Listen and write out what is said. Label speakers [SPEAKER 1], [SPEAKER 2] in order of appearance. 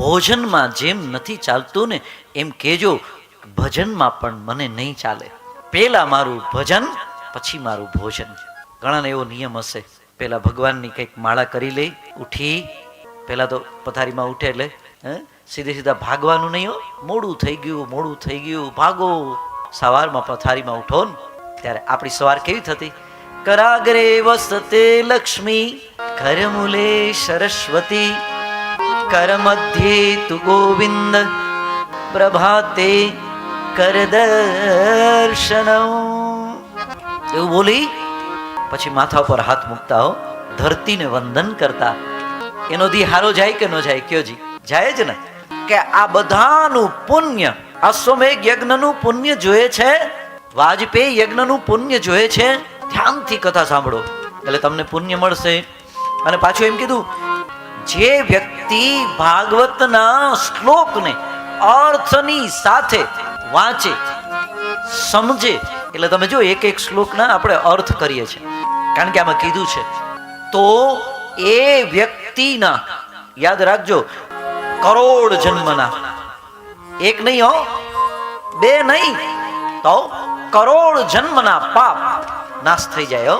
[SPEAKER 1] ભોજનમાં જેમ નથી ચાલતું ને એમ કહેજો ભજનમાં પણ મને નહીં ચાલે. પેલા મારું ભજન પછી મારું ભોજન. ઘણાને એવો નિયમ હશે, પેલા ભગવાનની કંઈક માળા કરી લે, ઉઠી પેલા તો પથારીમાં ઉઠે એટલે સીધે સીધા ભાગવાનું નહીં હો. મોડું થઈ ગયું ભાગો. સવારમાં પથારીમાં ઉઠો ને ત્યારે આપણી સવાર કેવી થતી? કરાગ્રે વસતે લક્ષ્મી કરમૂલે સરસ્વતી કર મધ્યે તુ ગોવિંદ પ્રભાતે કર દર્શનમ. એવું બોલી પછી માથા પર હાથ મૂકતા હો, ધરતીને વંદન કરતા. એનો દી હારો જાય કે ન જાય? કયો જી? જાય જ ને. કે આ બધાનું પુણ્ય, અશ્વમેઘ યજ્ઞનું પુણ્ય જોઈએ છે, વાજપેયી યજ્ઞનું પુણ્ય જોઈએ છે. ધ્યાનથી કથા સાંભળો એટલે તમને પુણ્ય મળશે. અને પાછું એમ કીધું, જે વ્યક્તિ ભાગવતના શ્લોકને અર્થની સાથે વાંચે, સમજે, એટલે તમે જો એક એક શ્લોકના આપણે અર્થ કરીએ છીએ, કારણ કે આમાં કીધું છે, તો એ વ્યક્તિના, યાદ રાખજો, કરોડ જન્મના, એક નહીં હો, બે નહીં, તો કરોડ જન્મના પાપ નાશ થઈ જાય હો.